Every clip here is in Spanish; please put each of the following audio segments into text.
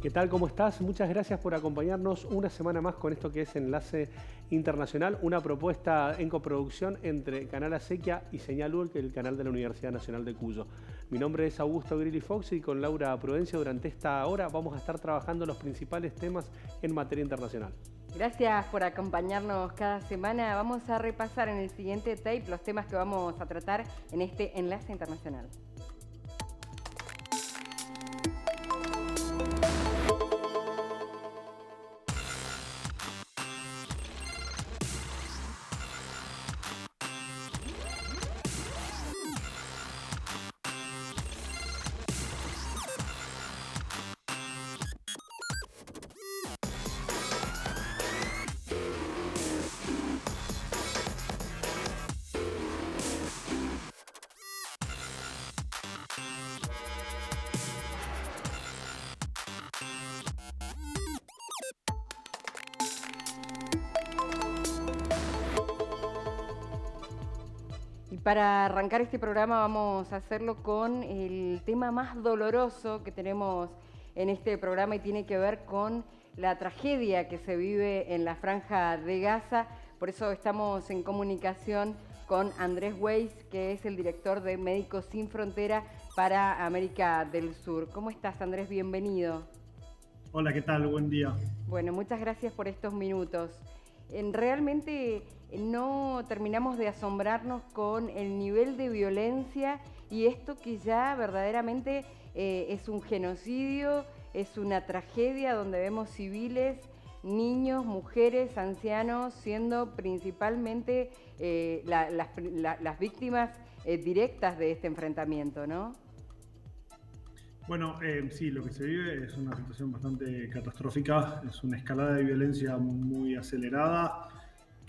¿Qué tal? ¿Cómo estás? Muchas gracias por acompañarnos una semana más con esto que es Enlace Internacional, una propuesta en coproducción entre Canal Acequia y Señal UOL, que es el canal de la Universidad Nacional de Cuyo. Mi nombre es Augusto Grilli Fox y con Laura Prudencio durante esta hora vamos a estar trabajando los principales temas en materia internacional. Gracias por acompañarnos cada semana. Vamos a repasar en el siguiente tape los temas que vamos a tratar en este Enlace Internacional. Para arrancar este programa vamos a hacerlo con el tema más doloroso que tenemos en este programa y tiene que ver con la tragedia que se vive en la Franja de Gaza. Por eso estamos en comunicación con Andrés Weiss, que es el director de Médicos Sin Frontera para América del Sur. ¿Cómo estás, Andrés? Bienvenido. Hola, ¿qué tal? Buen día. Bueno, muchas gracias por estos minutos. Realmente no terminamos de asombrarnos con el nivel de violencia y esto que ya verdaderamente es un genocidio, es una tragedia donde vemos civiles, niños, mujeres, ancianos siendo principalmente las víctimas directas de este enfrentamiento, ¿no? Bueno, sí, lo que se vive es una situación bastante catastrófica, es una escalada de violencia muy acelerada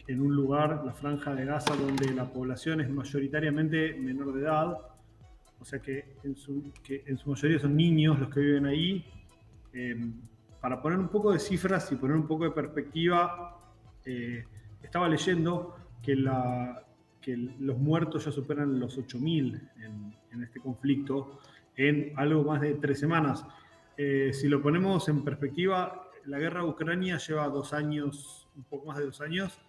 en un lugar, la Franja de Gaza, donde la población es mayoritariamente menor de edad, o sea que en su mayoría son niños los que viven ahí. Para poner un poco de cifras y poner un poco de perspectiva, estaba leyendo que los muertos ya superan los 8.000 en este conflicto, en algo más de 3 semanas. Si lo ponemos en perspectiva, la guerra de Ucrania lleva 2 años, un poco más de 2 años,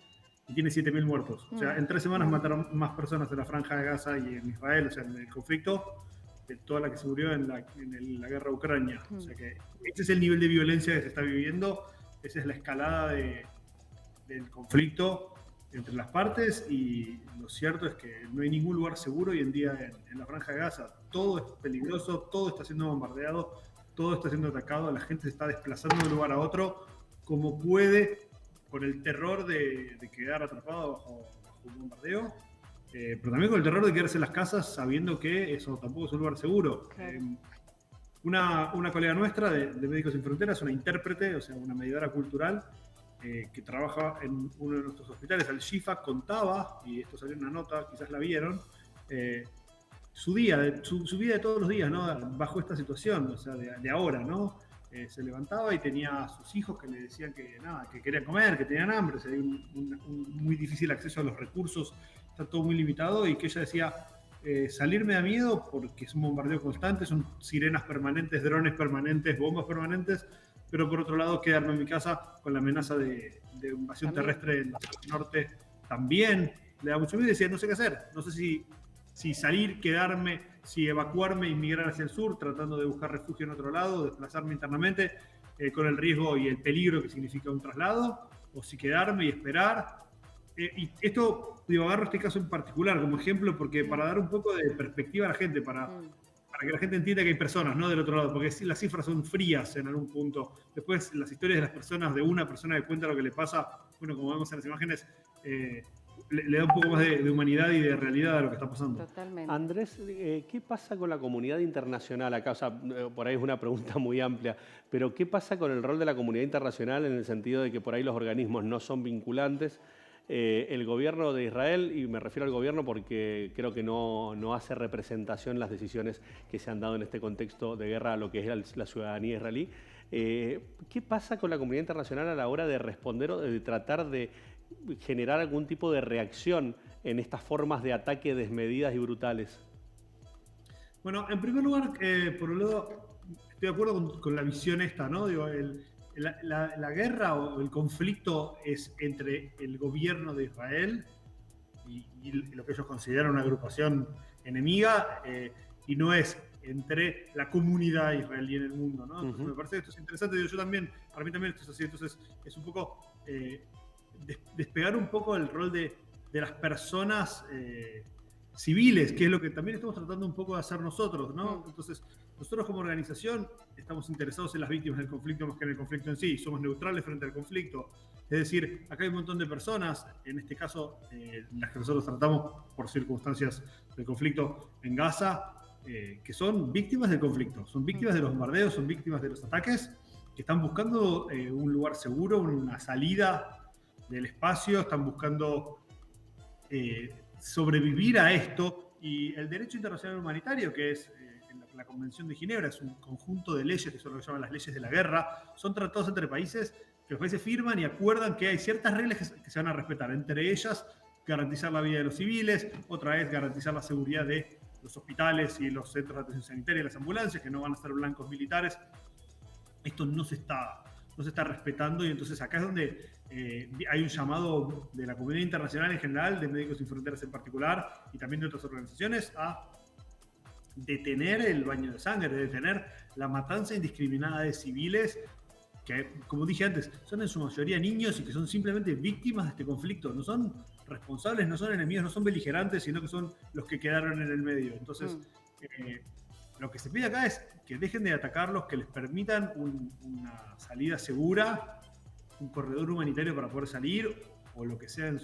y tiene 7.000 muertos. O sea, en 3 semanas mataron más personas en la Franja de Gaza y en Israel, o sea, en el conflicto, de toda la que se murió en la guerra de Ucrania. O sea que ese es el nivel de violencia que se está viviendo, esa es la escalada del conflicto entre las partes, y lo cierto es que no hay ningún lugar seguro hoy en día en la Franja de Gaza. Todo es peligroso, todo está siendo bombardeado, todo está siendo atacado, la gente se está desplazando de un lugar a otro como puede, con el terror de quedar atrapado bajo un bombardeo, pero también con el terror de quedarse en las casas sabiendo que eso tampoco es un lugar seguro. Claro. Una colega nuestra de Médicos Sin Fronteras, una intérprete, o sea, una mediadora cultural, que trabaja en uno de nuestros hospitales, Al Shifa, contaba, y esto salió en una nota, quizás la vieron, su vida de todos los días, ¿no? Bajo esta situación, o sea, de ahora, ¿no? Se levantaba y tenía a sus hijos que le decían que nada, que querían comer, que tenían hambre, o sea, hay un muy difícil acceso a los recursos, está todo muy limitado, y que ella decía, salir me da miedo porque es un bombardeo constante, son sirenas permanentes, drones permanentes, bombas permanentes, pero por otro lado quedarme en mi casa con la amenaza de invasión terrestre en la zona norte también le da mucho miedo. Y decía, no sé qué hacer, no sé si salir, quedarme, si evacuarme y migrar hacia el sur, tratando de buscar refugio en otro lado, desplazarme internamente, con el riesgo y el peligro que significa un traslado, o si quedarme y esperar. Y esto, digo, agarro este caso en particular como ejemplo porque para dar un poco de perspectiva a la gente, para que la gente entienda que hay personas, ¿no?, del otro lado, porque las cifras son frías en algún punto. Después, las historias de las personas, de una persona que cuenta lo que le pasa, bueno, como vemos en las imágenes, le da un poco más de humanidad y de realidad a lo que está pasando. Totalmente. Andrés, ¿qué pasa con la comunidad internacional acá? O sea, por ahí es una pregunta muy amplia, pero ¿qué pasa con el rol de la comunidad internacional en el sentido de que por ahí los organismos no son vinculantes? El gobierno de Israel, y me refiero al gobierno porque creo que no hace representación las decisiones que se han dado en este contexto de guerra a lo que es la ciudadanía israelí. ¿Qué pasa con la comunidad internacional a la hora de responder o de tratar de generar algún tipo de reacción en estas formas de ataque desmedidas y brutales? Bueno, en primer lugar, por un lado, estoy de acuerdo con la visión esta, ¿no? Digo, la guerra o el conflicto es entre el gobierno de Israel y lo que ellos consideran una agrupación enemiga, y no es entre la comunidad israelí en el mundo, ¿no? Entonces, me parece que esto es interesante. Yo también, para mí también esto es así. Entonces, es un poco despegar un poco el rol de las personas civiles, que es lo que también estamos tratando un poco de hacer nosotros, ¿no? Entonces, nosotros como organización estamos interesados en las víctimas del conflicto más que en el conflicto en sí. Somos neutrales frente al conflicto. Es decir, acá hay un montón de personas, en este caso, las que nosotros tratamos por circunstancias del conflicto en Gaza, que son víctimas del conflicto, son víctimas de los bombardeos, son víctimas de los ataques, que están buscando un lugar seguro, una salida del espacio, están buscando sobrevivir a esto. Y el derecho internacional humanitario, que es la Convención de Ginebra, es un conjunto de leyes que son lo que llaman las leyes de la guerra, son tratados entre países que los países firman y acuerdan que hay ciertas reglas que se van a respetar, entre ellas garantizar la vida de los civiles, otra es garantizar la seguridad de los hospitales y los centros de atención sanitaria y las ambulancias, que no van a ser blancos militares. Esto no se está respetando, y entonces acá es donde hay un llamado de la comunidad internacional en general, de Médicos Sin Fronteras en particular, y también de otras organizaciones, a detener el baño de sangre, de detener la matanza indiscriminada de civiles, que, como dije antes, son en su mayoría niños y que son simplemente víctimas de este conflicto. No son responsables, no son enemigos, no son beligerantes, sino que son los que quedaron en el medio. Entonces, lo que se pide acá es que dejen de atacarlos, que les permitan una salida segura, un corredor humanitario para poder salir, o lo que sea en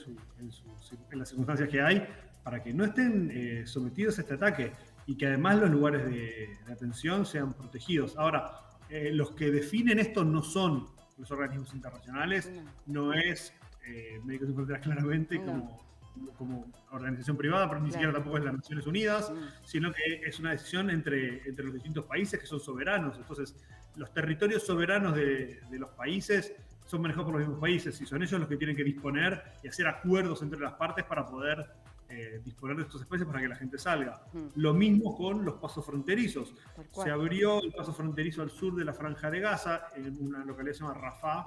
las circunstancias que hay, para que no estén sometidos a este ataque, y que además los lugares de atención sean protegidos. Ahora, los que definen esto no son los organismos internacionales, no es Médicos Sin Fronteras claramente como organización privada, pero ni siquiera tampoco es las Naciones Unidas, sino que es una decisión entre los distintos países que son soberanos. Entonces, los territorios soberanos de los países son manejados por los mismos países, y son ellos los que tienen que disponer y hacer acuerdos entre las partes para poder disponer de estos espacios para que la gente salga. Lo mismo con los pasos fronterizos. Se abrió el paso fronterizo al sur de la Franja de Gaza, en una localidad que se llama Rafah,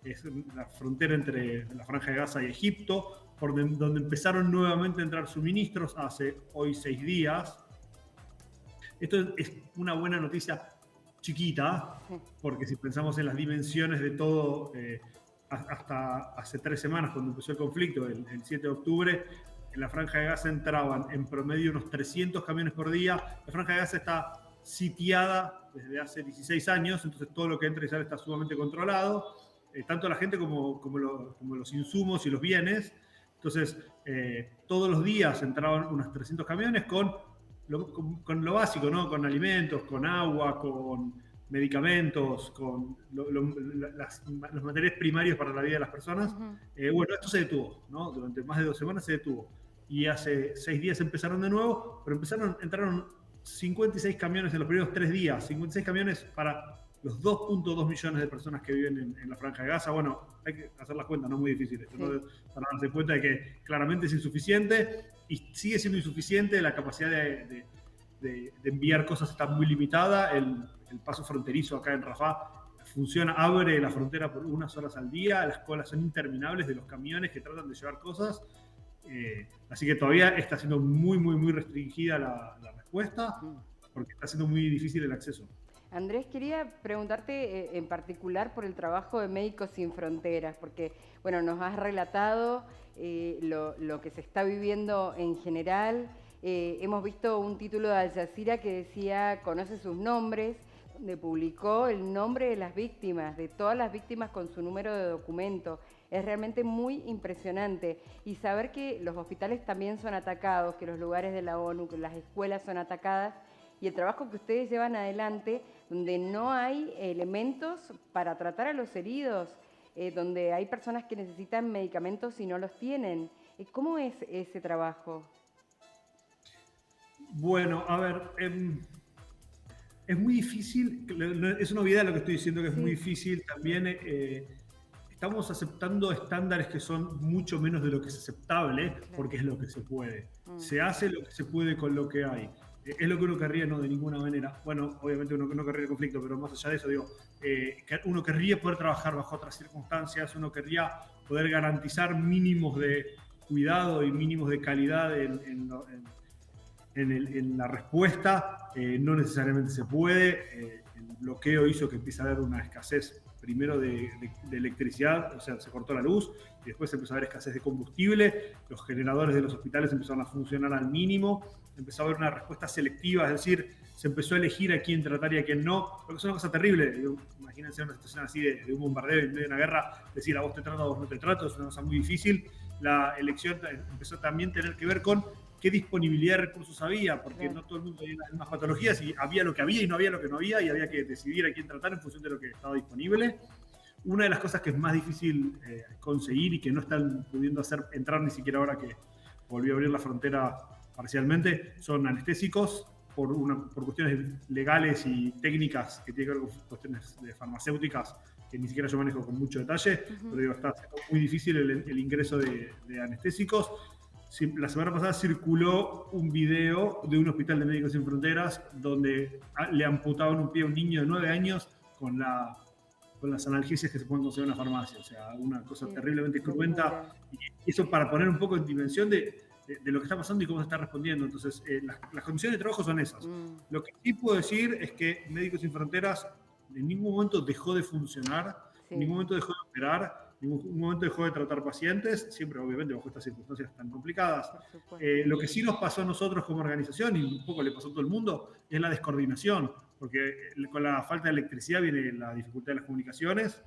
es la frontera entre la Franja de Gaza y Egipto, donde empezaron nuevamente a entrar suministros hace hoy 6 días. Esto es una buena noticia chiquita, porque si pensamos en las dimensiones de todo, hasta hace 3 semanas, cuando empezó el conflicto, el 7 de octubre, en la Franja de Gaza entraban en promedio unos 300 camiones por día. La Franja de Gaza está sitiada desde hace 16 años, entonces todo lo que entra y sale está sumamente controlado, tanto la gente como los insumos y los bienes. Entonces, todos los días entraban unos 300 camiones con lo básico, ¿no? Con alimentos, con agua, con medicamentos, con los materiales primarios para la vida de las personas. Bueno, esto se detuvo, ¿no? Durante más de 2 semanas se detuvo. Y hace 6 días empezaron de nuevo, pero entraron 56 camiones en los primeros 3 días, 56 camiones para los 2.2 millones de personas que viven en la Franja de Gaza. Bueno, hay que hacer las cuentas, no es muy difícil esto, ¿no? Para darse cuenta de que claramente es insuficiente, y sigue siendo insuficiente. La capacidad de enviar cosas está muy limitada. El paso fronterizo acá en Rafah funciona, abre la frontera por unas horas al día, las colas son interminables de los camiones que tratan de llevar cosas, así que todavía está siendo muy, muy, muy restringida la respuesta, porque está siendo muy difícil el acceso. Andrés, quería preguntarte en particular por el trabajo de Médicos Sin Fronteras, porque bueno, nos has relatado lo que se está viviendo en general. Hemos visto un título de Al Jazeera que decía "Conoce sus nombres", donde publicó el nombre de las víctimas, de todas las víctimas con su número de documento. Es realmente muy impresionante. Y saber que los hospitales también son atacados, que los lugares de la ONU, que las escuelas son atacadas, y el trabajo que ustedes llevan adelante, donde no hay elementos para tratar a los heridos, donde hay personas que necesitan medicamentos y no los tienen. ¿Cómo es ese trabajo? Bueno, a ver, es muy difícil, es una obviedad lo que estoy diciendo, que es muy difícil. También estamos aceptando estándares que son mucho menos de lo que es aceptable, porque es lo que se puede. Se hace lo que se puede con lo que hay. es lo que uno querría, no de ninguna manera. Bueno, obviamente uno no querría el conflicto, pero más allá de eso, digo, uno querría poder trabajar bajo otras circunstancias, uno querría poder garantizar mínimos de cuidado y mínimos de calidad en la respuesta. No necesariamente se puede. El bloqueo hizo que empiece a haber una escasez primero de electricidad, o sea, se cortó la luz, y después empezó a haber escasez de combustible, los generadores de los hospitales empezaron a funcionar al mínimo, empezó a haber una respuesta selectiva, es decir, se empezó a elegir a quién tratar y a quién no, porque es una cosa terrible. Imagínense una situación así de un bombardeo en medio de una guerra, decir a vos te trato, a vos no te trato, es una cosa muy difícil. La elección empezó también a tener que ver con qué disponibilidad de recursos había, porque no todo el mundo tenía las mismas patologías y había lo que había y no había lo que no había, y había que decidir a quién tratar en función de lo que estaba disponible. Una de las cosas que es más difícil conseguir y que no están pudiendo hacer entrar ni siquiera ahora que volvió a abrir la frontera parcialmente, son anestésicos por cuestiones legales y técnicas que tienen que ver con cuestiones de farmacéuticas que ni siquiera yo manejo con mucho detalle, pero digo, está muy difícil el ingreso de anestésicos. La semana pasada circuló un video de un hospital de Médicos Sin Fronteras donde le amputaban un pie a un niño de 9 años con las analgesias que se pueden conseguir en la farmacia. O sea, una cosa terriblemente cruenta. Y eso para poner un poco en dimensión de lo que está pasando y cómo se está respondiendo. Entonces, las condiciones de trabajo son esas. Lo que sí puedo decir es que Médicos Sin Fronteras en ningún momento dejó de funcionar, en ningún momento dejó de operar, en ningún momento dejó de tratar pacientes, siempre obviamente bajo estas circunstancias tan complicadas. Lo que sí nos pasó a nosotros como organización, y un poco le pasó a todo el mundo, es la descoordinación, porque con la falta de electricidad viene la dificultad de las comunicaciones,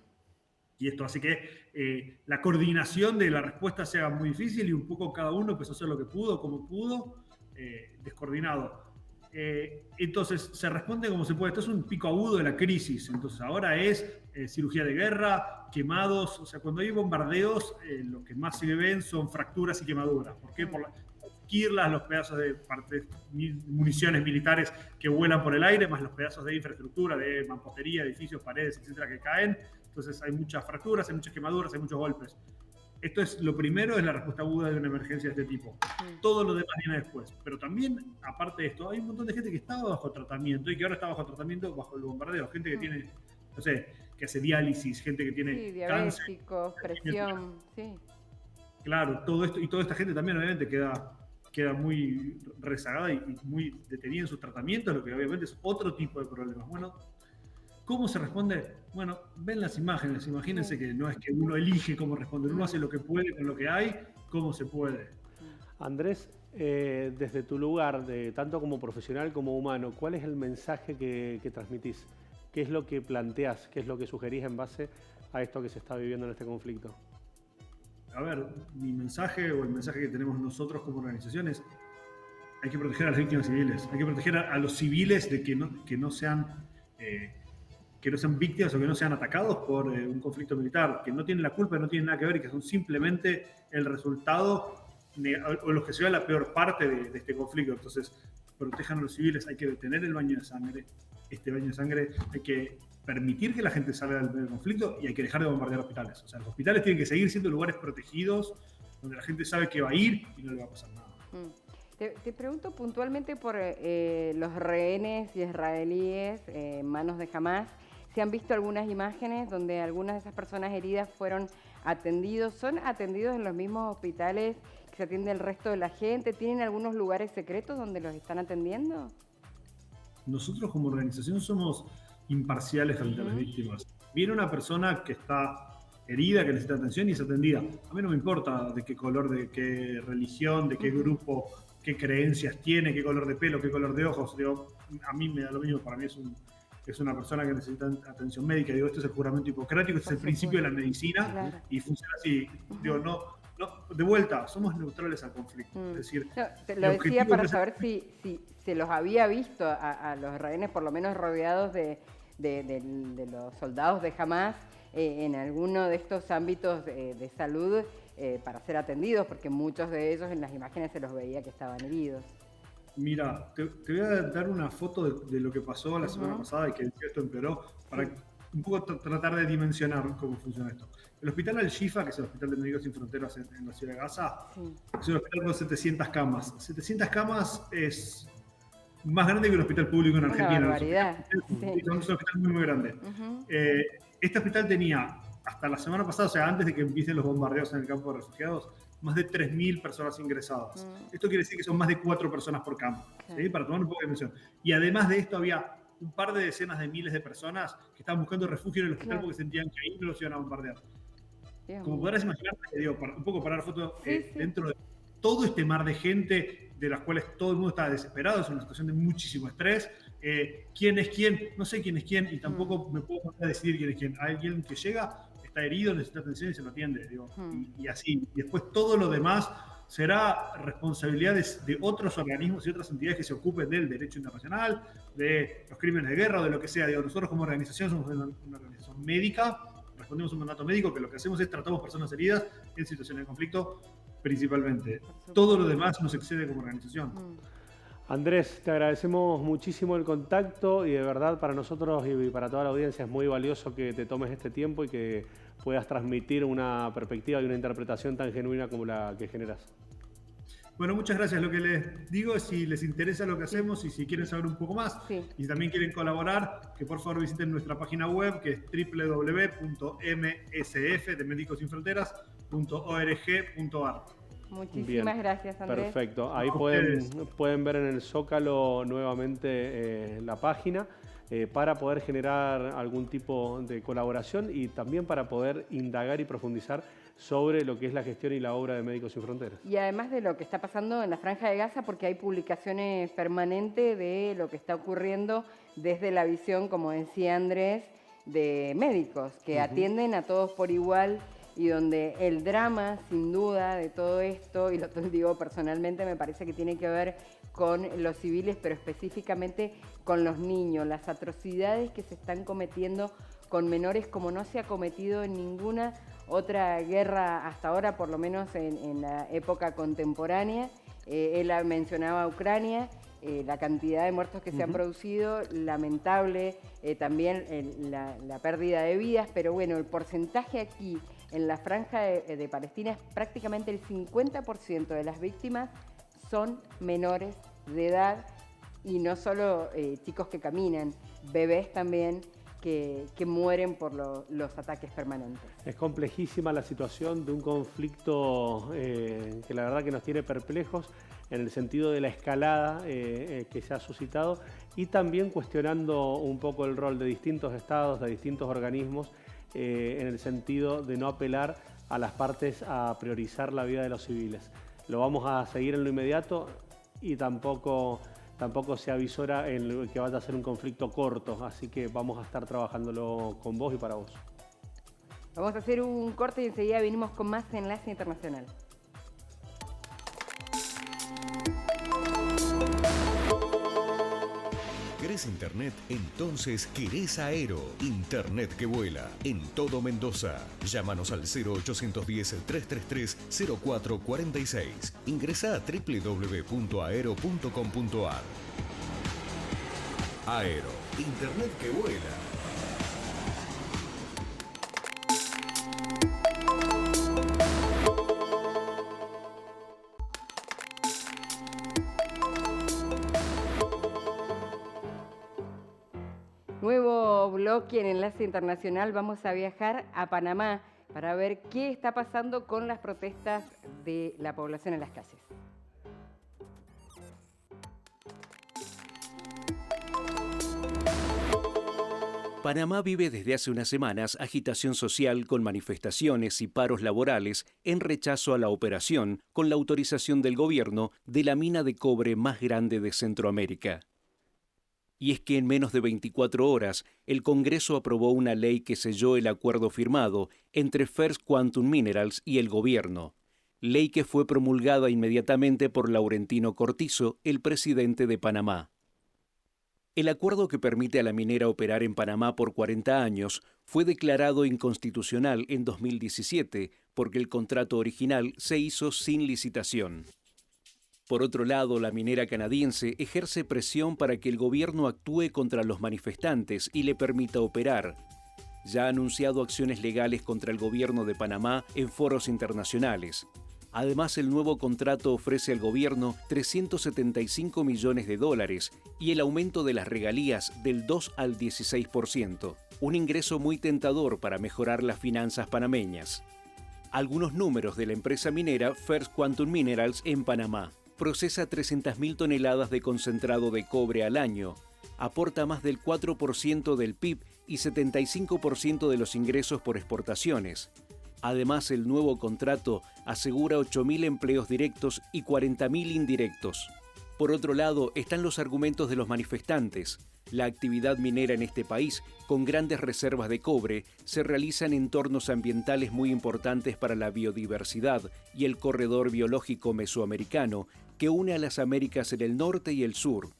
y esto hace que la coordinación de la respuesta sea muy difícil, y un poco cada uno empezó a hacer lo que pudo, como pudo, descoordinado. Entonces se responde como se puede. Esto es un pico agudo de la crisis. Entonces ahora es cirugía de guerra, quemados. O sea, cuando hay bombardeos, lo que más se ven son fracturas y quemaduras. ¿Por qué? Por las esquirlas, los pedazos de municiones militares que vuelan por el aire, más los pedazos de infraestructura, de mampostería, edificios, paredes, etcétera, que caen. Entonces hay muchas fracturas, hay muchas quemaduras, hay muchos golpes. Esto es lo primero, es la respuesta aguda de una emergencia de este tipo. Todo lo demás viene después. Pero también, aparte de esto, hay un montón de gente que estaba bajo tratamiento y que ahora está bajo tratamiento bajo el bombardeo. Gente que tiene, no sé, que hace diálisis, gente que tiene diabéticos, presión, sí. Claro, todo esto, y toda esta gente también obviamente queda muy rezagada y muy detenida en sus tratamientos, lo que obviamente es otro tipo de problemas. Bueno, ¿cómo se responde? Bueno, ven las imágenes, imagínense que no es que uno elige cómo responder, uno hace lo que puede con lo que hay, cómo se puede. Andrés, desde tu lugar, tanto como profesional como humano, ¿cuál es el mensaje que transmitís? ¿Qué es lo que planteás? ¿Qué es lo que sugerís en base a esto que se está viviendo en este conflicto? A ver, mi mensaje o el mensaje que tenemos nosotros como organización es: hay que proteger a las víctimas civiles, hay que proteger a los civiles de que no sean víctimas o que no sean atacados por un conflicto militar, que no tienen la culpa, no tienen nada que ver y que son simplemente el resultado o los que se vean la peor parte de este conflicto. Entonces, protejan a los civiles, hay que detener el baño de sangre, hay que permitir que la gente salga del conflicto y hay que dejar de bombardear hospitales. O sea, los hospitales tienen que seguir siendo lugares protegidos, donde la gente sabe que va a ir y no le va a pasar nada. Te pregunto puntualmente por los rehenes israelíes en manos de Hamás. ¿Se han visto algunas imágenes donde algunas de esas personas heridas fueron atendidos? ¿Son atendidos en los mismos hospitales que se atiende el resto de la gente? ¿Tienen algunos lugares secretos donde los están atendiendo? Nosotros como organización somos imparciales frente a las víctimas. Viene una persona que está herida, que necesita atención y es atendida. A mí no me importa de qué color, de qué religión, de qué grupo, qué creencias tiene, qué color de pelo, qué color de ojos. Digo, a mí me da lo mismo, para mí es una persona que necesita atención médica. Digo, este es el juramento hipocrático, este es el principio de la medicina, y funciona así. Digo, no, de vuelta, somos neutrales al conflicto. Es decir, te lo decía para saber si se los había visto a los rehenes, por lo menos rodeados de los soldados de Hamás en alguno de estos ámbitos de salud para ser atendidos, porque muchos de ellos en las imágenes se los veía que estaban heridos. Mira, te voy a dar una foto de lo que pasó la semana pasada y que esto empeoró, para un poco tratar de dimensionar cómo funciona esto. El hospital Al-Shifa, que es el Hospital de Médicos Sin Fronteras en la ciudad de Gaza, es un hospital con 700 camas. 700 camas es más grande que un hospital público en Una Argentina. barbaridad. Es un hospital muy, muy grande. Este hospital tenía, hasta la semana pasada, o sea, antes de que empiecen los bombardeos en el campo de refugiados, más de 3.000 personas ingresadas. Esto quiere decir que son más de 4 personas por campo, ¿sí? Para tomar un poco de dimensión. Y además de esto había un par de decenas de miles de personas que estaban buscando refugio en el hospital porque sentían que ahí no los iban a bombardear. Como podrás imaginar, un poco para la foto, dentro de todo este mar de gente, de las cuales todo el mundo está desesperado, es una situación de muchísimo estrés. ¿Quién es quién? No sé quién es quién y tampoco me puedo poner a decidir quién es quién. Alguien que llega, está herido, necesita atención y se lo atiende. Y así. Y después todo lo demás será responsabilidad de otros organismos y otras entidades que se ocupen del derecho internacional, de los crímenes de guerra o de lo que sea. Nosotros como organización somos una organización médica, respondemos un mandato médico, que lo que hacemos es tratamos personas heridas en situaciones de conflicto principalmente. Todo lo demás nos excede como organización. Andrés, te agradecemos muchísimo el contacto y de verdad para nosotros y para toda la audiencia es muy valioso que te tomes este tiempo y que puedas transmitir una perspectiva y una interpretación tan genuina como la que generas. Bueno, muchas gracias. Lo que les digo es si les interesa lo que hacemos y si quieren saber un poco más y si también quieren colaborar, que por favor visiten nuestra página web que es www.msf de Médicos Sin Fronteras.org.ar. Muchísimas gracias, Andrés. Perfecto. Ahí pueden ver en el Zócalo nuevamente la página para poder generar algún tipo de colaboración y también para poder indagar y profundizar sobre lo que es la gestión y la obra de Médicos Sin Fronteras. Y además de lo que está pasando en la Franja de Gaza, porque hay publicaciones permanentes de lo que está ocurriendo desde la visión, como decía Andrés, de médicos que atienden a todos por igual y donde el drama, sin duda, de todo esto, y lo digo personalmente, me parece que tiene que ver con los civiles, pero específicamente con los niños, las atrocidades que se están cometiendo con menores como no se ha cometido en ninguna otra guerra hasta ahora, por lo menos en la época contemporánea. Él mencionaba Ucrania, la cantidad de muertos que se han producido, lamentable, también la pérdida de vidas, pero bueno, el porcentaje aquí en la Franja de Palestina es prácticamente el 50% de las víctimas son menores de edad y no solo chicos que caminan, bebés también que mueren por los ataques permanentes. Es complejísima la situación de un conflicto que la verdad que nos tiene perplejos en el sentido de la escalada que se ha suscitado y también cuestionando un poco el rol de distintos estados, de distintos organismos en el sentido de no apelar a las partes a priorizar la vida de los civiles. Lo vamos a seguir en lo inmediato y tampoco se avisora en que vaya a ser un conflicto corto, así que vamos a estar trabajándolo con vos y para vos. Vamos a hacer un corte y enseguida venimos con más Enlace Internacional. ¿Querés internet? Entonces querés Aero. Internet que vuela en todo Mendoza. Llámanos al 0810-333-0446. Ingresá a www.aero.com.ar. Aero. Internet que vuela. Nuevo bloque en Enlace Internacional. Vamos a viajar a Panamá para ver qué está pasando con las protestas de la población en las calles. Panamá vive desde hace unas semanas agitación social con manifestaciones y paros laborales en rechazo a la operación, con la autorización del gobierno, de la mina de cobre más grande de Centroamérica. Y es que en menos de 24 horas, el Congreso aprobó una ley que selló el acuerdo firmado entre First Quantum Minerals y el gobierno, ley que fue promulgada inmediatamente por Laurentino Cortizo, el presidente de Panamá. El acuerdo que permite a la minera operar en Panamá por 40 años fue declarado inconstitucional en 2017 porque el contrato original se hizo sin licitación. Por otro lado, la minera canadiense ejerce presión para que el gobierno actúe contra los manifestantes y le permita operar. Ya ha anunciado acciones legales contra el gobierno de Panamá en foros internacionales. Además, el nuevo contrato ofrece al gobierno 375 millones de dólares y el aumento de las regalías del 2 al 16%, un ingreso muy tentador para mejorar las finanzas panameñas. Algunos números de la empresa minera First Quantum Minerals en Panamá. Procesa 300.000 toneladas de concentrado de cobre al año, aporta más del 4% del PIB y 75% de los ingresos por exportaciones. Además, el nuevo contrato asegura 8.000 empleos directos y 40.000 indirectos. Por otro lado, están los argumentos de los manifestantes. La actividad minera en este país, con grandes reservas de cobre, se realiza en entornos ambientales muy importantes para la biodiversidad y el corredor biológico mesoamericano, que une a las Américas en el norte y el sur.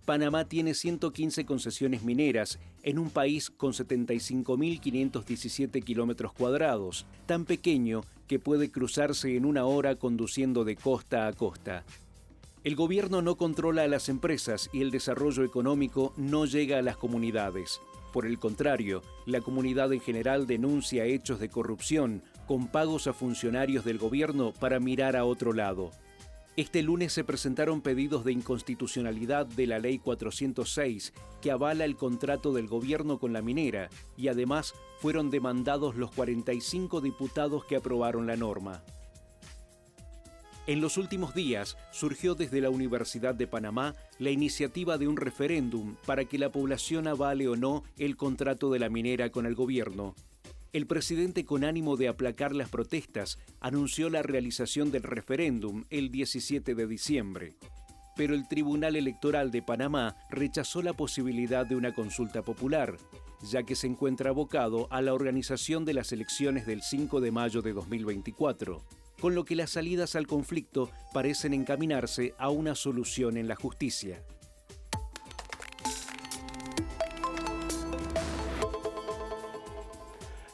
Panamá tiene 115 concesiones mineras en un país con 75.517 kilómetros cuadrados, tan pequeño que puede cruzarse en una hora conduciendo de costa a costa. El gobierno no controla a las empresas y el desarrollo económico no llega a las comunidades. Por el contrario, la comunidad en general denuncia hechos de corrupción con pagos a funcionarios del gobierno para mirar a otro lado. Este lunes se presentaron pedidos de inconstitucionalidad de la Ley 406, que avala el contrato del gobierno con la minera, y además fueron demandados los 45 diputados que aprobaron la norma. En los últimos días surgió desde la Universidad de Panamá la iniciativa de un referéndum para que la población avale o no el contrato de la minera con el gobierno. El presidente, con ánimo de aplacar las protestas, anunció la realización del referéndum el 17 de diciembre. Pero el Tribunal Electoral de Panamá rechazó la posibilidad de una consulta popular, ya que se encuentra abocado a la organización de las elecciones del 5 de mayo de 2024, con lo que las salidas al conflicto parecen encaminarse a una solución en la justicia.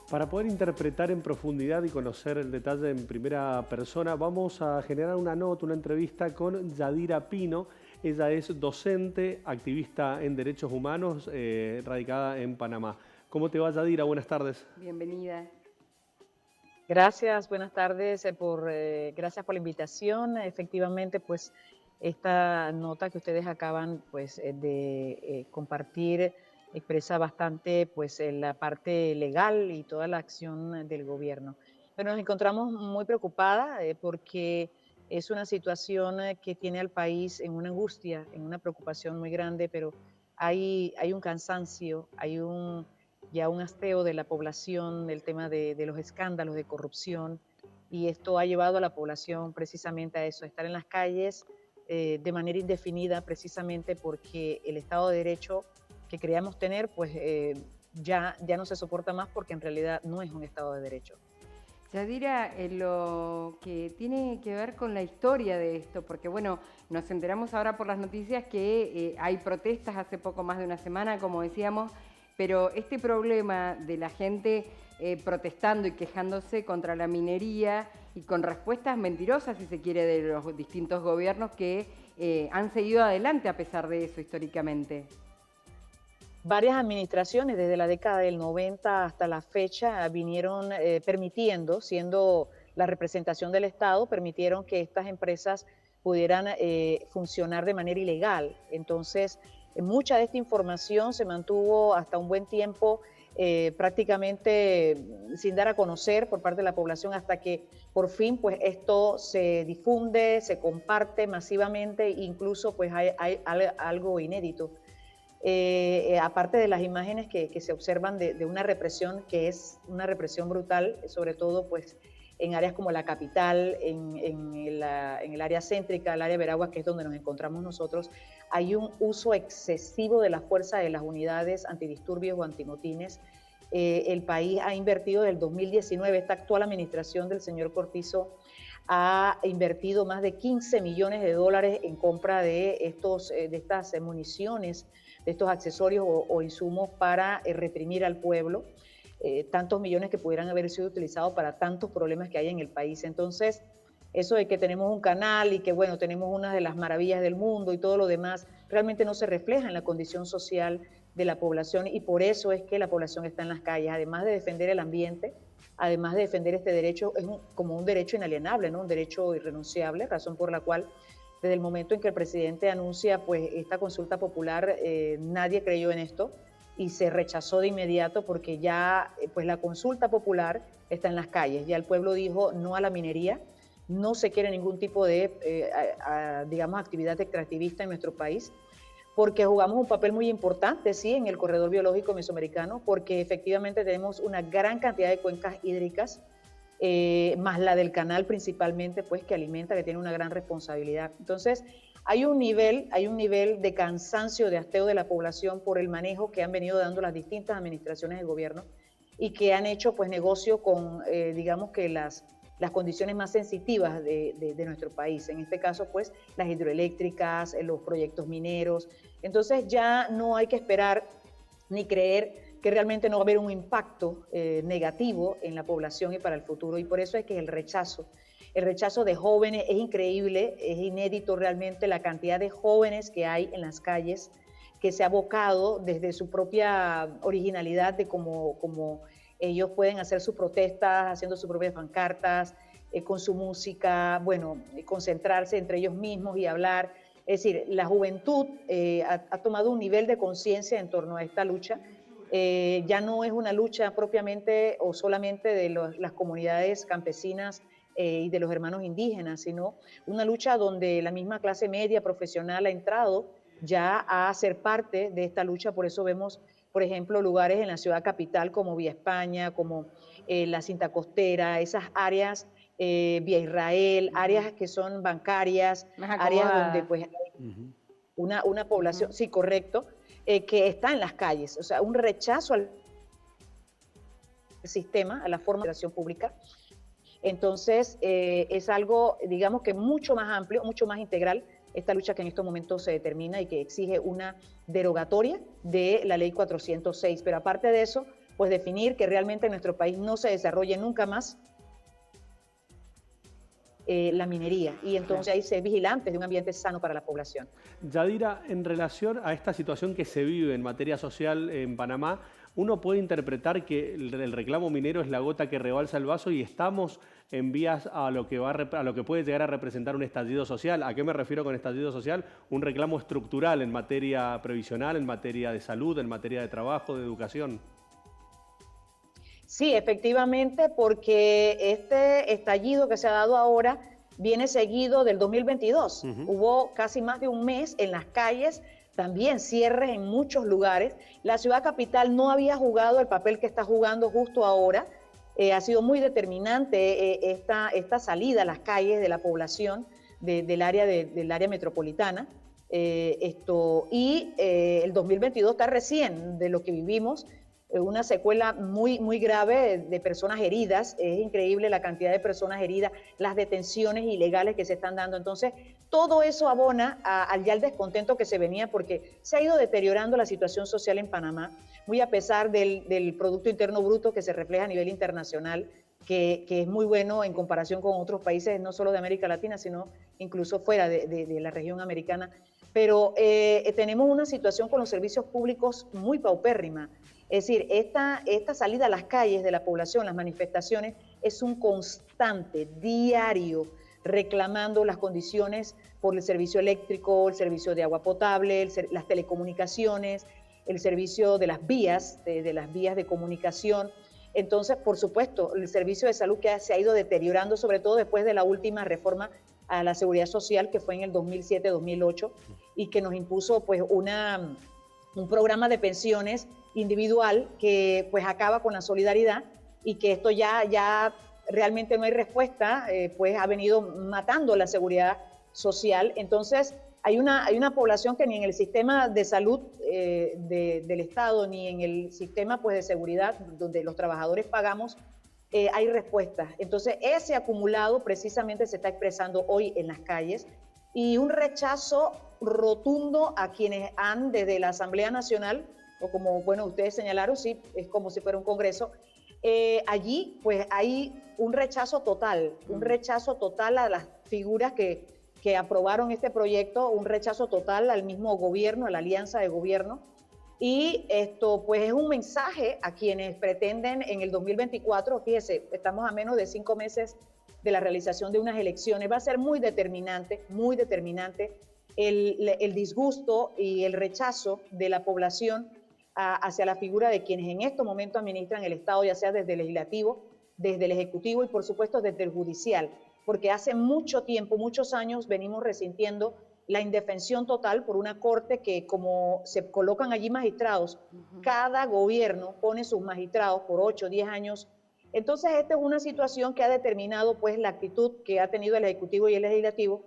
Para poder interpretar en profundidad y conocer el detalle en primera persona, vamos a generar una nota, una entrevista con Yadira Pino. Ella es docente, activista en derechos humanos, radicada en Panamá. ¿Cómo te va, Yadira? Buenas tardes. Bienvenida. Gracias, buenas tardes, gracias por la invitación. Efectivamente, pues esta nota que ustedes acaban de compartir expresa bastante la parte legal y toda la acción del gobierno. Pero nos encontramos muy preocupadas porque es una situación que tiene al país en una angustia, en una preocupación muy grande, pero hay un cansancio, hay ya un hasteo de la población del tema de los escándalos de corrupción, y esto ha llevado a la población precisamente a eso, a estar en las calles de manera indefinida, precisamente porque el Estado de Derecho que creíamos tener, ya no se soporta más, porque en realidad no es un Estado de Derecho. Yadira, lo que tiene que ver con la historia de esto, porque bueno, nos enteramos ahora por las noticias que hay protestas hace poco más de una semana, como decíamos, pero este problema de la gente protestando y quejándose contra la minería y con respuestas mentirosas, si se quiere, de los distintos gobiernos que han seguido adelante a pesar de eso históricamente. Varias administraciones desde la década del 90 hasta la fecha vinieron permitiendo, siendo la representación del Estado, permitieron que estas empresas pudieran funcionar de manera ilegal. Entonces, mucha de esta información se mantuvo hasta un buen tiempo prácticamente sin dar a conocer por parte de la población, hasta que por fin esto se difunde, se comparte masivamente, incluso hay algo inédito. Aparte de las imágenes que se observan de una represión que es una represión brutal, sobre todo en áreas como la capital, en el área céntrica, el área de Veraguas, que es donde nos encontramos nosotros, hay un uso excesivo de la fuerza de las unidades antidisturbios o antimotines. El país ha invertido desde el 2019, esta actual administración del señor Cortizo ha invertido más de 15 millones de dólares en compra de estas municiones, de estos accesorios o insumos para reprimir al pueblo, tantos millones que pudieran haber sido utilizados para tantos problemas que hay en el país. Entonces, eso de que tenemos un canal y que, tenemos una de las maravillas del mundo y todo lo demás, realmente no se refleja en la condición social de la población, y por eso es que la población está en las calles, además de defender el ambiente, además de defender este derecho, es como un derecho inalienable, ¿no? Un derecho irrenunciable, razón por la cual desde el momento en que el presidente anuncia pues, esta consulta popular, nadie creyó en esto y se rechazó de inmediato porque ya pues, la consulta popular está en las calles. Ya el pueblo dijo no a la minería, no se quiere ningún tipo de, digamos, actividad extractivista en nuestro país, porque jugamos un papel muy importante, sí, en el corredor biológico mesoamericano, porque efectivamente tenemos una gran cantidad de cuencas hídricas, más la del canal principalmente, pues que alimenta, que tiene una gran responsabilidad. Entonces, hay un nivel de cansancio, de hasteo de la población por el manejo que han venido dando las distintas administraciones de gobierno y que han hecho pues negocio con, digamos que las condiciones más sensitivas de nuestro país. En este caso, pues, las hidroeléctricas, los proyectos mineros. Entonces, ya no hay que esperar ni creer que realmente no va a haber un impacto negativo en la población y para el futuro. Y por eso es que el rechazo de jóvenes es increíble, es inédito realmente la cantidad de jóvenes que hay en las calles, que se ha abocado desde su propia originalidad de cómo ellos pueden hacer sus protestas, haciendo sus propias pancartas, con su música, bueno, concentrarse entre ellos mismos y hablar. Es decir, la juventud ha tomado un nivel de conciencia en torno a esta lucha. Ya no es una lucha propiamente o solamente de las comunidades campesinas y de los hermanos indígenas, sino una lucha donde la misma clase media profesional ha entrado ya a ser parte de esta lucha. Por eso vemos, por ejemplo, lugares en la ciudad capital como Vía España, como la Cinta Costera, esas áreas, Vía Israel, áreas que son bancarias, áreas donde pues hay una población, sí, correcto, que está en las calles. O sea, un rechazo al sistema, a la forma de administración pública. Entonces, es algo, digamos que mucho más amplio, mucho más integral, esta lucha que en estos momentos se determina y que exige una derogatoria de la ley 406. Pero aparte de eso, pues definir que realmente en nuestro país no se desarrolle nunca más la minería y entonces ahí ser vigilantes de un ambiente sano para la población. Yadira, en relación a esta situación que se vive en materia social en Panamá, uno puede interpretar que el reclamo minero es la gota que rebalsa el vaso y estamos en vías a lo que puede llegar a representar un estallido social. ¿A qué me refiero con estallido social? Un reclamo estructural en materia previsional, en materia de salud, en materia de trabajo, de educación. Sí, efectivamente, porque este estallido que se ha dado ahora viene seguido del 2022. Hubo casi más de un mes en las calles, también cierres en muchos lugares. La ciudad capital no había jugado el papel que está jugando justo ahora. Ha sido muy determinante esta salida a las calles de la población del área metropolitana. El 2022 está recién de lo que vivimos, una secuela muy grave de personas heridas. Es increíble la cantidad de personas heridas, las detenciones ilegales que se están dando. Entonces, todo eso abona al descontento que se venía, porque se ha ido deteriorando la situación social en Panamá, muy a pesar del Producto Interno Bruto que se refleja a nivel internacional, que es muy bueno en comparación con otros países, no solo de América Latina, sino incluso fuera de la región americana. Pero tenemos una situación con los servicios públicos muy paupérrima. Es decir, esta salida a las calles de la población, las manifestaciones, es un constante, diario, reclamando las condiciones por el servicio eléctrico, el servicio de agua potable, las telecomunicaciones, el servicio de las vías, de las vías de comunicación. Entonces, por supuesto, el servicio de salud que se ha ido deteriorando, sobre todo después de la última reforma a la seguridad social, que fue en el 2007-2008, y que nos impuso pues un programa de pensiones individual que pues acaba con la solidaridad, y que esto ya realmente no hay respuesta, pues ha venido matando la seguridad social. Entonces hay una población que ni en el sistema de salud del Estado, ni en el sistema pues de seguridad donde los trabajadores pagamos, hay respuesta. Entonces ese acumulado precisamente se está expresando hoy en las calles, y un rechazo rotundo a quienes han desde la Asamblea Nacional, o como bueno ustedes señalaron, sí, es como si fuera un congreso, allí pues hay un rechazo total a las figuras que aprobaron este proyecto, un rechazo total al mismo gobierno, a la alianza de gobierno, Y esto pues es un mensaje a quienes pretenden en el 2024, fíjese, estamos a menos de 5 meses de la realización de unas elecciones, va a ser muy determinante el disgusto y el rechazo de la población hacia la figura de quienes en estos momentos administran el Estado, ya sea desde el legislativo, desde el ejecutivo y por supuesto desde el judicial, porque hace mucho tiempo, muchos años venimos resintiendo la indefensión total por una corte que, como se colocan allí magistrados, cada gobierno pone sus magistrados por 8 o 10 años. Entonces esta es una situación que ha determinado pues la actitud que ha tenido el Ejecutivo y el Legislativo.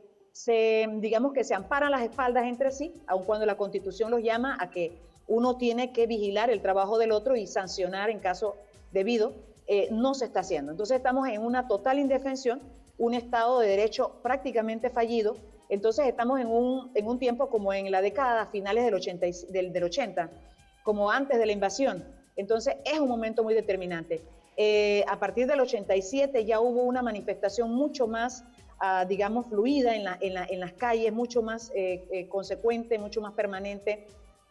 Digamos que se amparan las espaldas entre sí, aun cuando la Constitución los llama a que uno tiene que vigilar el trabajo del otro y sancionar en caso debido, no se está haciendo. Entonces estamos en una total indefensión, un Estado de Derecho prácticamente fallido. Entonces estamos en un tiempo como en la década finales del 80, como antes de la invasión. Entonces es un momento muy determinante. A partir del 87 ya hubo una manifestación mucho más, digamos, fluida en las calles, mucho más consecuente, mucho más permanente.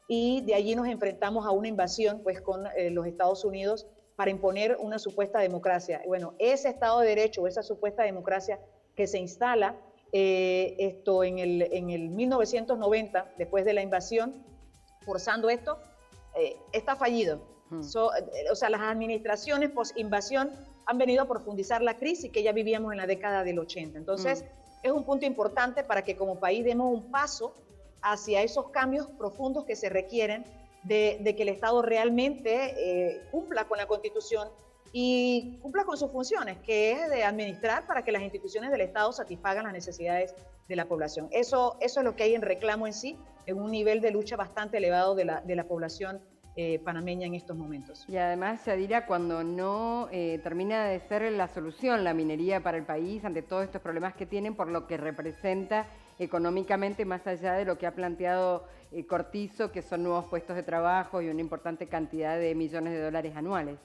Y de allí nos enfrentamos a una invasión pues, con los Estados Unidos para imponer una supuesta democracia. Bueno, ese Estado de Derecho, esa supuesta democracia que se instala en el 1990, después de la invasión, forzando esto, está fallido. O sea, las administraciones post-invasión han venido a profundizar la crisis que ya vivíamos en la década del 80. Entonces, es un punto importante para que como país demos un paso hacia esos cambios profundos que se requieren de que el Estado realmente cumpla con la Constitución y cumpla con sus funciones, que es de administrar para que las instituciones del Estado satisfagan las necesidades de la población. Eso es lo que hay en reclamo en sí, en un nivel de lucha bastante elevado de la población panameña en estos momentos. Y además, Yadira, cuando no termina de ser la solución la minería para el país ante todos estos problemas que tienen, por lo que representa económicamente, más allá de lo que ha planteado Cortizo, que son nuevos puestos de trabajo y una importante cantidad de millones de dólares anuales.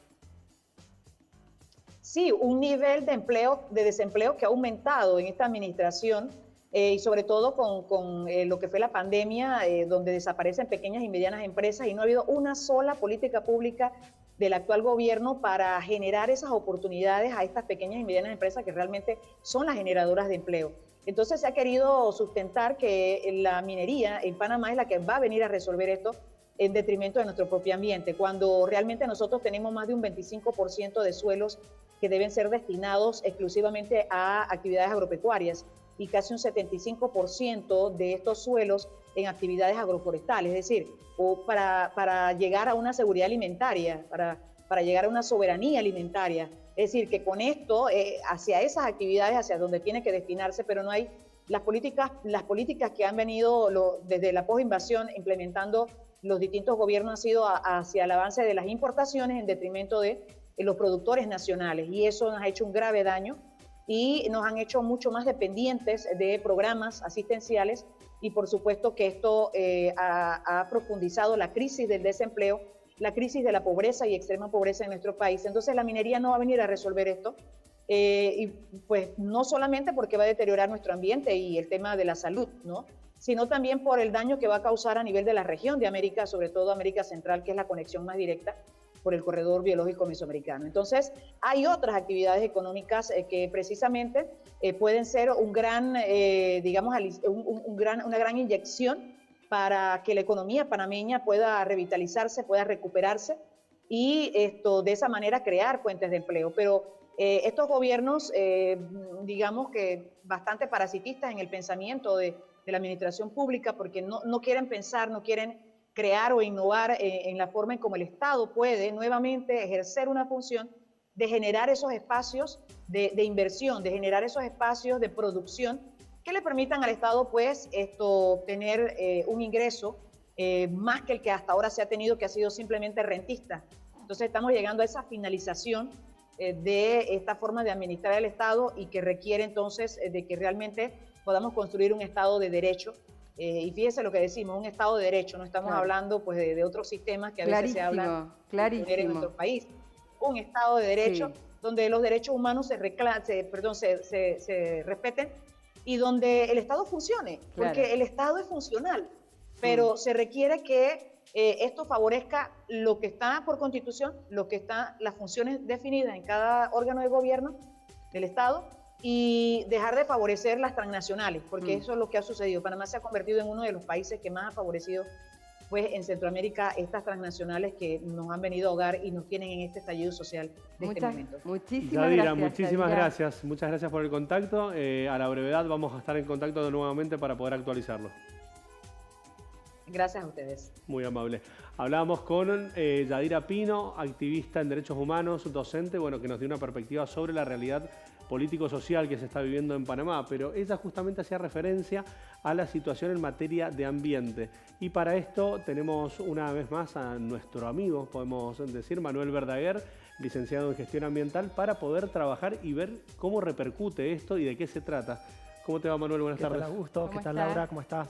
Sí, un nivel de desempleo que ha aumentado en esta administración y sobre todo con lo que fue la pandemia, donde desaparecen pequeñas y medianas empresas y no ha habido una sola política pública del actual gobierno para generar esas oportunidades a estas pequeñas y medianas empresas que realmente son las generadoras de empleo. Entonces se ha querido sustentar que la minería en Panamá es la que va a venir a resolver esto en detrimento de nuestro propio ambiente, cuando realmente nosotros tenemos más de un 25% de suelos que deben ser destinados exclusivamente a actividades agropecuarias y casi un 75% de estos suelos en actividades agroforestales, es decir, para llegar a una seguridad alimentaria, para llegar a una soberanía alimentaria. Es decir, que con esto, hacia esas actividades, hacia donde tiene que destinarse, pero no hay las políticas que han venido desde la posinvasión implementando los distintos gobiernos han sido hacia el avance de las importaciones en detrimento de los productores nacionales, y eso nos ha hecho un grave daño y nos han hecho mucho más dependientes de programas asistenciales, y por supuesto que esto ha profundizado la crisis del desempleo, la crisis de la pobreza y extrema pobreza en nuestro país. Entonces la minería no va a venir a resolver esto, y pues no solamente porque va a deteriorar nuestro ambiente y el tema de la salud, ¿no?, sino también por el daño que va a causar a nivel de la región de América, sobre todo América Central, que es la conexión más directa por el corredor biológico mesoamericano. Entonces, hay otras actividades económicas que precisamente pueden ser un gran, digamos, una gran inyección para que la economía panameña pueda revitalizarse, pueda recuperarse y de esa manera crear fuentes de empleo. Pero estos gobiernos, digamos que bastante parasitistas en el pensamiento de la administración pública, porque no quieren pensar, no quieren crear o innovar en la forma en cómo el Estado puede nuevamente ejercer una función de generar esos espacios de inversión, de generar esos espacios de producción que le permitan al Estado pues tener un ingreso más que el que hasta ahora se ha tenido, que ha sido simplemente rentista. Entonces estamos llegando a esa finalización de esta forma de administrar el Estado y que requiere entonces de que realmente podamos construir un Estado de derecho. Y fíjese lo que decimos, un Estado de derecho, no estamos hablando pues de otros sistemas que a veces se hablan en nuestro país. Un Estado de derecho donde los derechos humanos se respeten y donde el Estado funcione, porque el Estado es funcional, pero se requiere que esto favorezca lo que está por constitución, lo que está, las funciones definidas en cada órgano de gobierno del Estado, y dejar de favorecer las transnacionales, porque eso es lo que ha sucedido. Panamá se ha convertido en uno de los países que más ha favorecido pues, en Centroamérica estas transnacionales que nos han venido a ahogar y nos tienen en este estallido social de este momento. Muchísimas Yadira, gracias. muchísimas Yadira. gracias. Muchas gracias por el contacto. A la brevedad vamos a estar en contacto nuevamente para poder actualizarlo. Gracias a ustedes. Muy amable. Hablábamos con Yadira Pino, activista en derechos humanos, docente, bueno, que nos dio una perspectiva sobre la realidad político-social que se está viviendo en Panamá, pero ella justamente hacía referencia a la situación en materia de ambiente. Y para esto tenemos una vez más a nuestro amigo, podemos decir, Manuel Verdaguer, licenciado en Gestión Ambiental, para poder trabajar y ver cómo repercute esto y de qué se trata. ¿Cómo te va, Manuel? Buenas tardes. ¿Qué tal, Augusto? ¿Cómo ¿Qué tal, estás? Laura? ¿Cómo estás?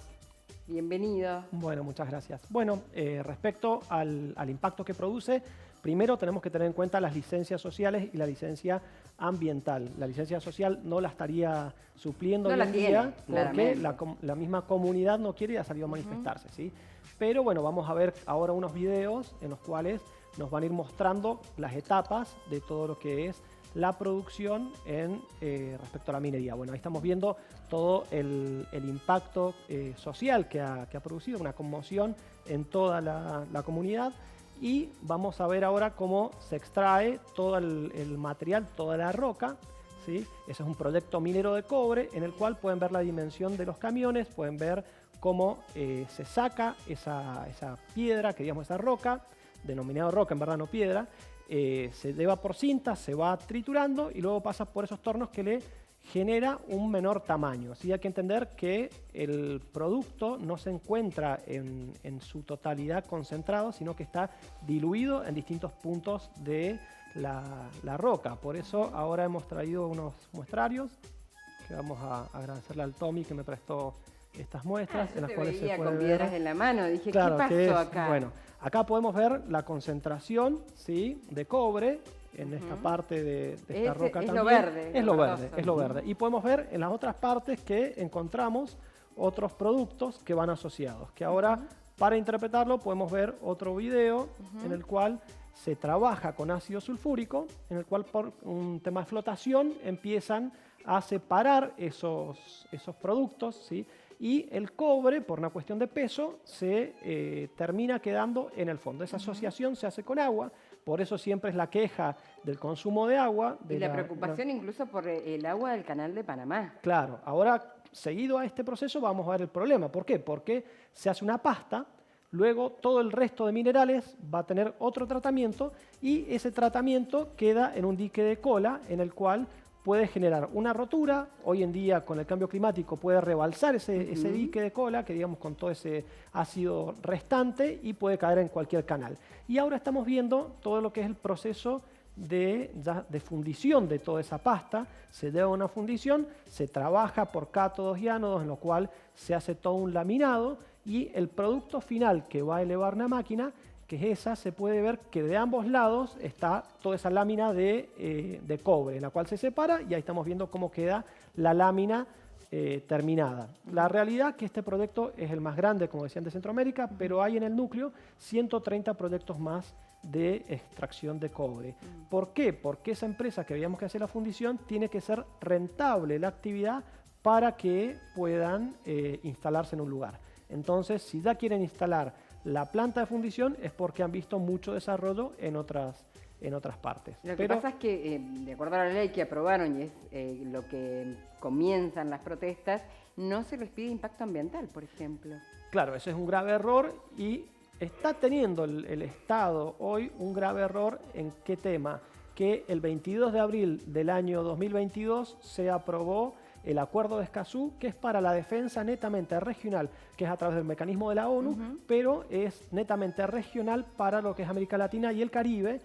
Bienvenido. Bueno, muchas gracias. Bueno, respecto al impacto que produce, primero tenemos que tener en cuenta las licencias sociales y la licencia ambiental. La licencia social no la estaría supliendo hoy en día porque la misma comunidad no quiere y ha salido a manifestarse, ¿sí? Pero bueno, vamos a ver ahora unos videos en los cuales nos van a ir mostrando las etapas de todo lo que es la producción respecto a la minería. Bueno, ahí estamos viendo todo el impacto social que ha producido, una conmoción en toda la comunidad, y vamos a ver ahora cómo se extrae todo el material, toda la roca, ¿sí? Ese es un proyecto minero de cobre en el cual pueden ver la dimensión de los camiones, pueden ver cómo se saca esa piedra, que digamos esa roca, denominado roca, en verdad no piedra, se lleva por cinta, se va triturando y luego pasa por esos tornos que le genera un menor tamaño. Así hay que entender que el producto no se encuentra en su totalidad concentrado, sino que está diluido en distintos puntos de la roca. Por eso ahora hemos traído unos muestrarios que vamos a agradecerle al Tommy que me prestó estas muestras. Yo en las te cuales se veía puede con ver, piedras en la mano, dije, claro, ¿qué pasó acá? Bueno, acá podemos ver la concentración, ¿sí?, de cobre en esta parte de esta roca es también. lo verde. Es lo verde, verdoso. es lo verde. Y podemos ver en las otras partes que encontramos otros productos que van asociados, que ahora para interpretarlo podemos ver otro video en el cual se trabaja con ácido sulfúrico, en el cual por un tema de flotación empiezan a separar esos productos, ¿sí? Y el cobre, por una cuestión de peso, se termina quedando en el fondo. Esa asociación se hace con agua, por eso siempre es la queja del consumo de agua. Y la preocupación incluso por el agua del Canal de Panamá. Claro, ahora seguido a este proceso vamos a ver el problema. ¿Por qué? Porque se hace una pasta, luego todo el resto de minerales va a tener otro tratamiento y ese tratamiento queda en un dique de cola en el cual puede generar una rotura. Hoy en día con el cambio climático puede rebalsar ese dique de cola, que digamos con todo ese ácido restante, y puede caer en cualquier canal. Y ahora estamos viendo todo lo que es el proceso de fundición de toda esa pasta. Se lleva a una fundición, se trabaja por cátodos y ánodos, en lo cual se hace todo un laminado, y el producto final que va a elevar una máquina, que es esa, se puede ver que de ambos lados está toda esa lámina de cobre, la cual se separa, y ahí estamos viendo cómo queda la lámina terminada. La realidad es que este proyecto es el más grande, como decían, de Centroamérica, pero hay en el núcleo 130 proyectos más de extracción de cobre. ¿Por qué? Porque esa empresa que veíamos que hace la fundición tiene que ser rentable la actividad para que puedan instalarse en un lugar. Entonces, si ya quieren instalar la planta de fundición es porque han visto mucho desarrollo en otras partes. Lo que pasa es que, de acuerdo a la ley que aprobaron, y es lo que comienzan las protestas, no se les pide impacto ambiental, por ejemplo. Claro, ese es un grave error, y está teniendo el Estado hoy un grave error. ¿En qué tema? Que el 22 de abril del año 2022 se aprobó el Acuerdo de Escazú, que es para la defensa netamente regional, que es a través del mecanismo de la ONU, pero es netamente regional para lo que es América Latina y el Caribe.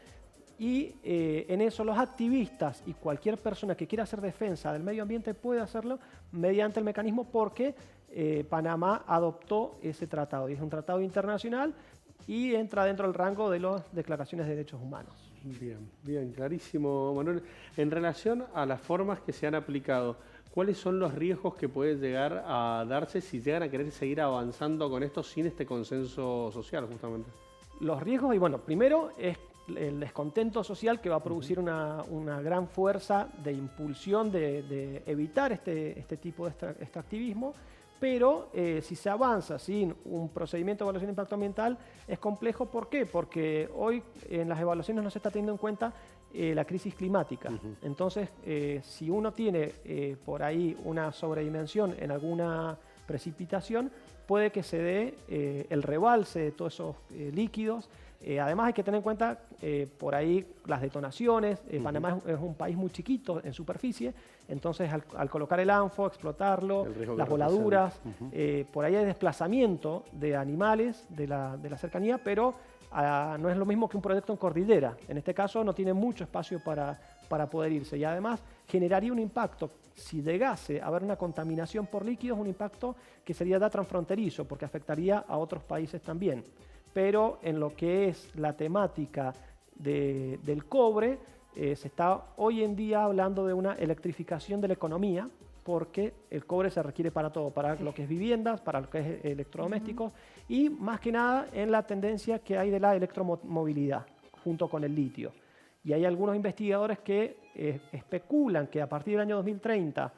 Y en eso los activistas y cualquier persona que quiera hacer defensa del medio ambiente puede hacerlo mediante el mecanismo, porque Panamá adoptó ese tratado, y es un tratado internacional y entra dentro del rango de las declaraciones de derechos humanos. Bien, bien, clarísimo, Manuel. En relación a las formas que se han aplicado, ¿Cuáles son los riesgos que pueden llegar a darse si llegan a querer seguir avanzando con esto sin este consenso social, justamente? Los riesgos, y bueno, primero es el descontento social que va a producir una gran fuerza de impulsión de evitar este tipo de extractivismo, pero si se avanza sin un procedimiento de evaluación de impacto ambiental es complejo. ¿Por qué? Porque hoy en las evaluaciones no se está teniendo en cuenta la crisis climática. Entonces, si uno tiene por ahí una sobredimensión en alguna precipitación, puede que se dé el rebalse de todos esos líquidos. Además hay que tener en cuenta por ahí las detonaciones. Panamá es un país muy chiquito en superficie, entonces al colocar el ANFO, explotarlo, las voladuras, por ahí hay desplazamiento de animales de la cercanía, pero no es lo mismo que un proyecto en cordillera. En este caso no tiene mucho espacio para poder irse, y además generaría un impacto, si llegase a haber una contaminación por líquidos, un impacto que sería transfronterizo, porque afectaría a otros países también. Pero en lo que es la temática del cobre, se está hoy en día hablando de una electrificación de la economía, porque el cobre se requiere para todo, para lo que es viviendas, para lo que es electrodomésticos, y más que nada en la tendencia que hay de la electromovilidad, junto con el litio. Y hay algunos investigadores que especulan que a partir del año 2030,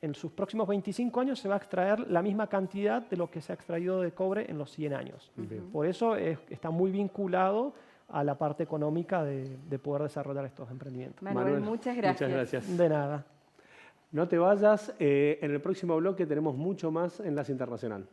en sus próximos 25 años, se va a extraer la misma cantidad de lo que se ha extraído de cobre en los 100 años. Por eso está muy vinculado a la parte económica de poder desarrollar estos emprendimientos. Manuel, muchas gracias. Muchas gracias. De nada. No te vayas, en el próximo bloque tenemos mucho más Enlace Internacional.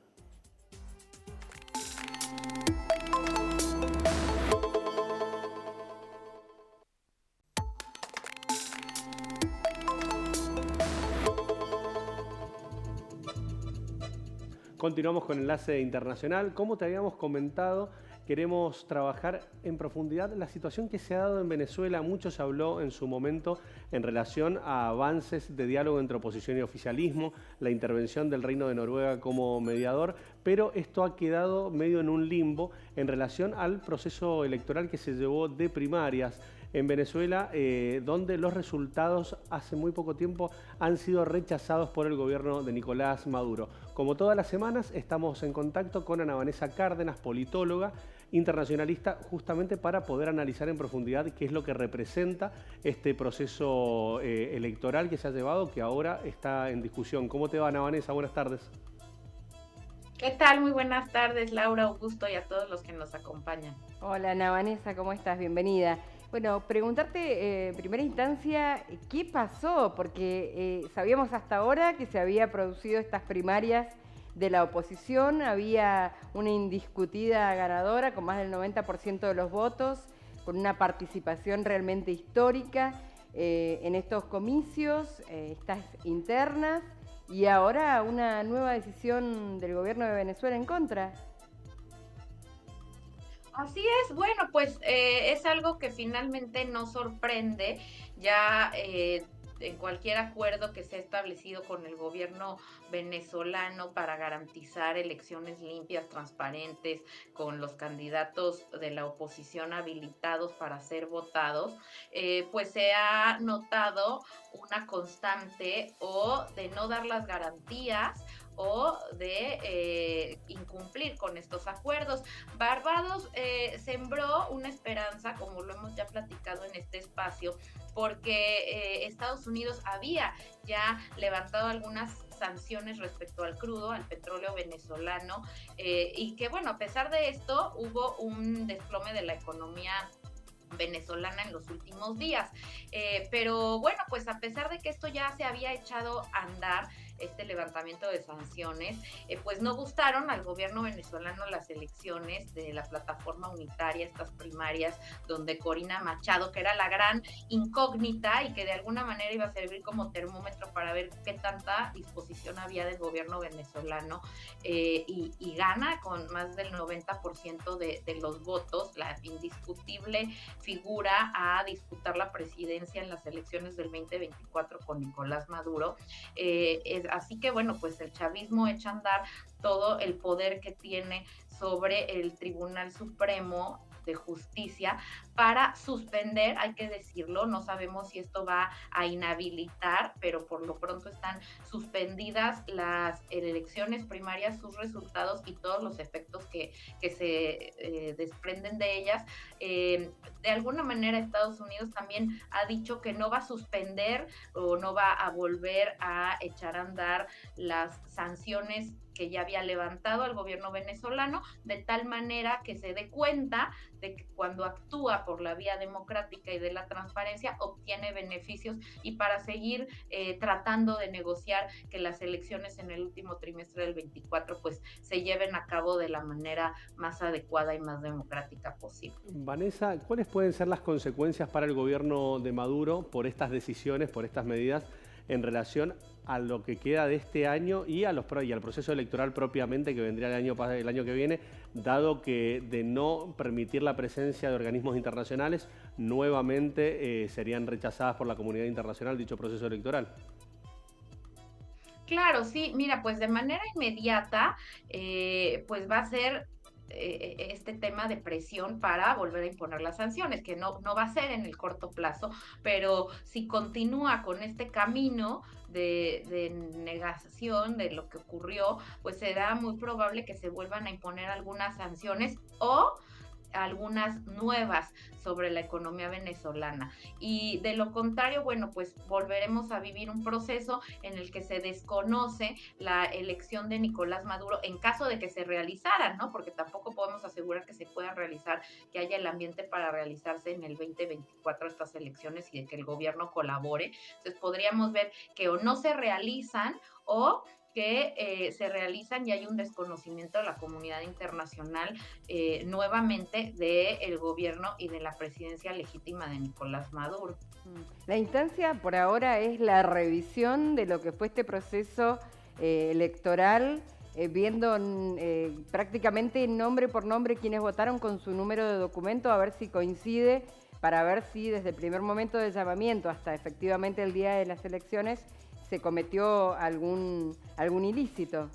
Continuamos con Enlace Internacional. Como te habíamos comentado, queremos trabajar en profundidad la situación que se ha dado en Venezuela. Mucho se habló en su momento en relación a avances de diálogo entre oposición y oficialismo, la intervención del Reino de Noruega como mediador, pero esto ha quedado medio en un limbo en relación al proceso electoral que se llevó de primarias en Venezuela, donde los resultados hace muy poco tiempo han sido rechazados por el gobierno de Nicolás Maduro. Como todas las semanas, estamos en contacto con Ana Vanessa Cárdenas, politóloga, internacionalista, justamente para poder analizar en profundidad qué es lo que representa este proceso electoral que se ha llevado, que ahora está en discusión. ¿Cómo te va, Ana Vanessa? Buenas tardes. ¿Qué tal? Muy buenas tardes, Laura, Augusto y a todos los que nos acompañan. Hola, Ana Vanessa, ¿cómo estás? Bienvenida. Bueno, preguntarte en primera instancia, ¿qué pasó? Porque sabíamos hasta ahora que se había producido estas primarias de la oposición, había una indiscutida ganadora con más del 90% de los votos, con una participación realmente histórica en estos comicios, estas internas, y ahora una nueva decisión del gobierno de Venezuela en contra. Así es, bueno, pues es algo que finalmente no sorprende ya en cualquier acuerdo que se ha establecido con el gobierno venezolano para garantizar elecciones limpias, transparentes, con los candidatos de la oposición habilitados para ser votados, pues se ha notado una constante o de no dar las garantías o de incumplir con estos acuerdos. Barbados sembró una esperanza, como lo hemos ya platicado en este espacio, porque Estados Unidos había ya levantado algunas sanciones respecto al crudo, al petróleo venezolano, y que bueno, a pesar de esto hubo un desplome de la economía venezolana en los últimos días, pero bueno, pues a pesar de que esto ya se había echado a andar, este levantamiento de sanciones, pues no gustaron al gobierno venezolano las elecciones de la plataforma unitaria, estas primarias, donde Corina Machado, que era la gran incógnita y que de alguna manera iba a servir como termómetro para ver qué tanta disposición había del gobierno venezolano, y gana con más del 90% de los votos, la indiscutible figura a disputar la presidencia en las elecciones del 2024 con Nicolás Maduro. Así que bueno, pues el chavismo echa a andar todo el poder que tiene sobre el Tribunal Supremo de Justicia para suspender, hay que decirlo, no sabemos si esto va a inhabilitar, pero por lo pronto están suspendidas las elecciones primarias, sus resultados y todos los efectos que se desprenden de ellas. De alguna manera Estados Unidos también ha dicho que no va a suspender o no va a volver a echar a andar las sanciones que ya había levantado al gobierno venezolano, de tal manera que se dé cuenta de que cuando actúa por la vía democrática y de la transparencia obtiene beneficios, y para seguir tratando de negociar que las elecciones en el último trimestre del 24 pues se lleven a cabo de la manera más adecuada y más democrática posible. Vanessa, ¿cuáles pueden ser las consecuencias para el gobierno de Maduro por estas decisiones, por estas medidas en relación a lo que queda de este año y al proceso electoral propiamente que vendría el año que viene, dado que de no permitir la presencia de organismos internacionales, nuevamente serían rechazadas por la comunidad internacional dicho proceso electoral? Claro, sí, mira, pues de manera inmediata, pues va a ser este tema de presión para volver a imponer las sanciones, que no va a ser en el corto plazo, pero si continúa con este camino de negación de lo que ocurrió, pues será muy probable que se vuelvan a imponer algunas sanciones o algunas nuevas sobre la economía venezolana. Y de lo contrario, bueno, pues volveremos a vivir un proceso en el que se desconoce la elección de Nicolás Maduro en caso de que se realizara, ¿no? Porque tampoco podemos asegurar que se pueda realizar, que haya el ambiente para realizarse en el 2024 estas elecciones y de que el gobierno colabore. Entonces podríamos ver que o no se realizan o que se realizan y hay un desconocimiento de la comunidad internacional nuevamente del gobierno y de la presidencia legítima de Nicolás Maduro. La instancia por ahora es la revisión de lo que fue este proceso electoral, viendo prácticamente nombre por nombre quienes votaron con su número de documento, a ver si coincide, para ver si desde el primer momento del llamamiento hasta efectivamente el día de las elecciones se cometió algún ilícito.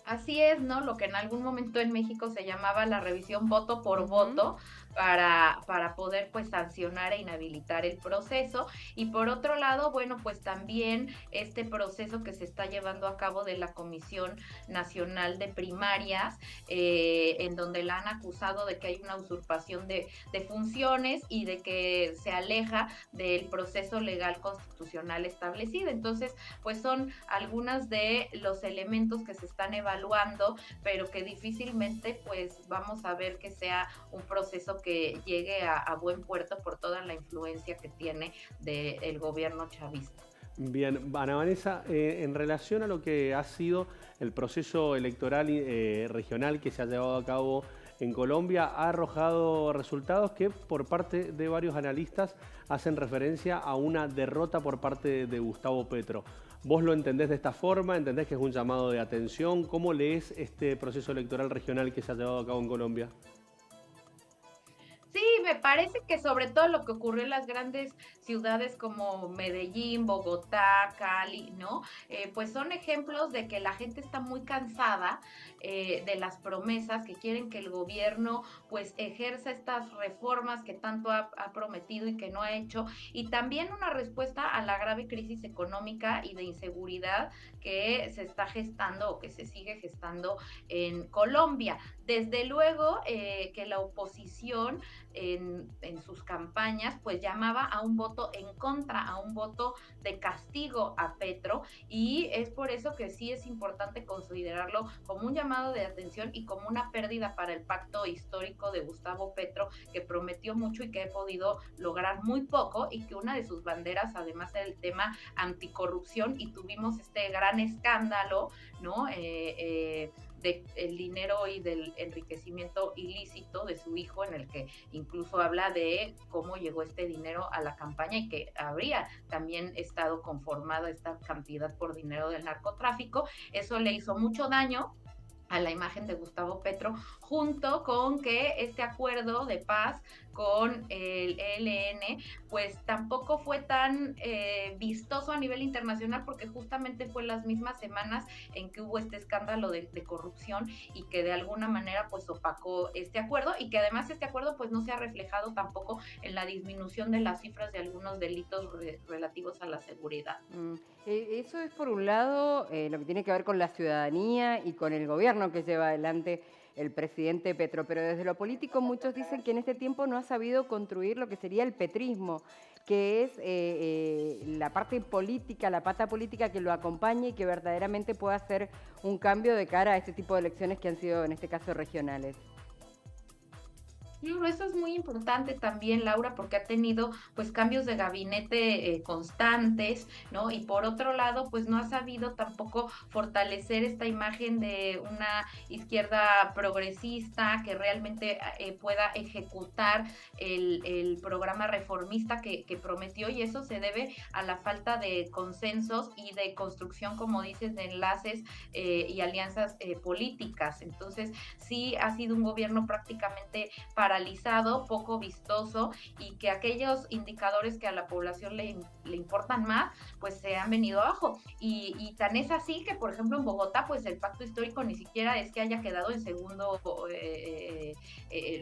Así es, ¿no? Lo que en algún momento en México se llamaba la revisión voto por voto, para poder pues sancionar e inhabilitar el proceso. Y por otro lado, bueno, pues también este proceso que se está llevando a cabo de la Comisión Nacional de Primarias, en donde la han acusado de que hay una usurpación de funciones y de que se aleja del proceso legal constitucional establecido. Entonces, pues son algunos de los elementos que se están evaluando, pero que difícilmente pues vamos a ver que sea un proceso que llegue a buen puerto por toda la influencia que tiene del gobierno chavista. Bien, Ana Vanessa, en relación a lo que ha sido el proceso electoral regional que se ha llevado a cabo en Colombia, ha arrojado resultados que por parte de varios analistas hacen referencia a una derrota por parte de Gustavo Petro. ¿Vos lo entendés de esta forma? ¿Entendés que es un llamado de atención? ¿Cómo lees este proceso electoral regional que se ha llevado a cabo en Colombia? Sí, me parece que sobre todo lo que ocurrió en las grandes ciudades como Medellín, Bogotá, Cali, ¿no? Pues son ejemplos de que la gente está muy cansada de las promesas, que quieren que el gobierno pues ejerza estas reformas que tanto ha prometido y que no ha hecho, y también una respuesta a la grave crisis económica y de inseguridad que se está gestando o que se sigue gestando en Colombia. Desde luego que la oposición en sus campañas pues llamaba a un voto en contra, a un voto de castigo a Petro, y es por eso que sí es importante considerarlo como un llamado de atención y como una pérdida para el pacto histórico de Gustavo Petro, que prometió mucho y que ha podido lograr muy poco, y que una de sus banderas además era el tema anticorrupción, y tuvimos este gran escándalo, ¿no? Del dinero y del enriquecimiento ilícito de su hijo, en el que incluso habla de cómo llegó este dinero a la campaña y que habría también estado conformada esta cantidad por dinero del narcotráfico. Eso le hizo mucho daño a la imagen de Gustavo Petro, junto con que este acuerdo de paz con el ELN, pues tampoco fue tan vistoso a nivel internacional, porque justamente fue las mismas semanas en que hubo este escándalo de corrupción y que de alguna manera pues opacó este acuerdo, y que además este acuerdo pues no se ha reflejado tampoco en la disminución de las cifras de algunos delitos relativos a la seguridad. Eso es por un lado lo que tiene que ver con la ciudadanía y con el gobierno que lleva adelante el presidente Petro, pero desde lo político muchos dicen que en este tiempo no ha sabido construir lo que sería el petrismo, que es la parte política, la pata política que lo acompañe y que verdaderamente pueda hacer un cambio de cara a este tipo de elecciones que han sido en este caso regionales. Claro, eso es muy importante también, Laura, porque ha tenido pues cambios de gabinete constantes, ¿no? Y por otro lado, pues no ha sabido tampoco fortalecer esta imagen de una izquierda progresista que realmente pueda ejecutar el programa reformista que prometió, y eso se debe a la falta de consensos y de construcción, como dices, de enlaces y alianzas políticas. Entonces, sí ha sido un gobierno prácticamente paralizado, poco vistoso, y que aquellos indicadores que a la población le importan más, pues se han venido abajo. Y tan es así que, por ejemplo, en Bogotá, pues el pacto histórico ni siquiera es que haya quedado en segundo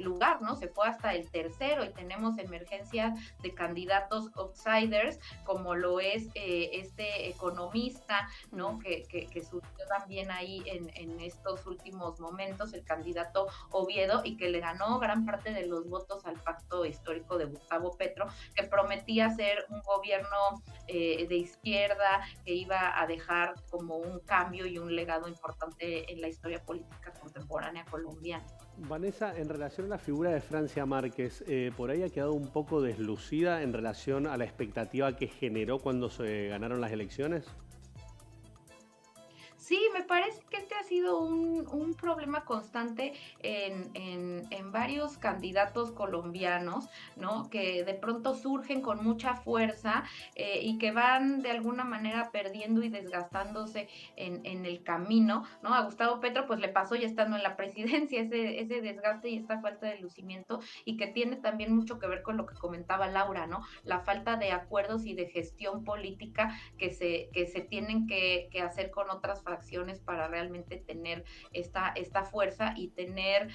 lugar, ¿no? Se fue hasta el tercero, y tenemos emergencias de candidatos outsiders, como lo es este economista, ¿no? Que surgió también ahí en estos últimos momentos, el candidato Oviedo, y que le ganó gran parte de los votos al pacto histórico de Gustavo Petro, que prometía ser un gobierno de izquierda, que iba a dejar como un cambio y un legado importante en la historia política contemporánea colombiana. Vanessa, en relación a la figura de Francia Márquez, por ahí ha quedado un poco deslucida en relación a la expectativa que generó cuando se ganaron las elecciones. Sí, me parece que este ha sido un problema constante en varios candidatos colombianos, ¿no? Que de pronto surgen con mucha fuerza y que van de alguna manera perdiendo y desgastándose en el camino, ¿no? A Gustavo Petro pues le pasó ya estando en la presidencia ese desgaste y esta falta de lucimiento, y que tiene también mucho que ver con lo que comentaba Laura, ¿no? La falta de acuerdos y de gestión política que se tienen que hacer con otras fracciones para realmente tener esta fuerza y tener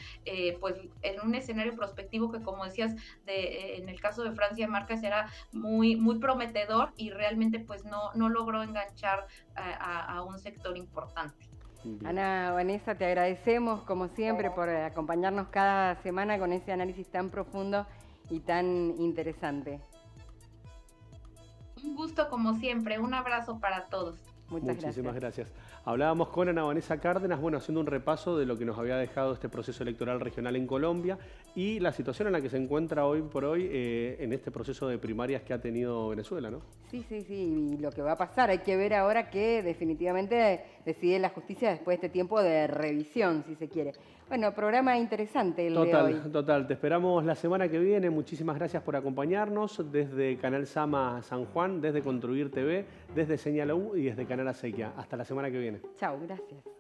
pues en un escenario prospectivo que, como decías, en el caso de Francia Márquez era muy, muy prometedor, y realmente pues no logró enganchar a un sector importante. Bien. Ana, Vanessa, te agradecemos como siempre por acompañarnos cada semana con ese análisis tan profundo y tan interesante. Un gusto como siempre, un abrazo para todos. Muchísimas gracias. Hablábamos con Ana Vanessa Cárdenas, bueno, haciendo un repaso de lo que nos había dejado este proceso electoral regional en Colombia y la situación en la que se encuentra hoy por hoy en este proceso de primarias que ha tenido Venezuela, ¿no? Sí, y lo que va a pasar, hay que ver ahora que definitivamente decide la justicia después de este tiempo de revisión, si se quiere. Bueno, programa interesante el de hoy. Total, te esperamos la semana que viene. Muchísimas gracias por acompañarnos desde Canal Sama San Juan, desde Construir TV, desde Señal U y desde Canal Acequia. Hasta la semana que viene. Chao, gracias.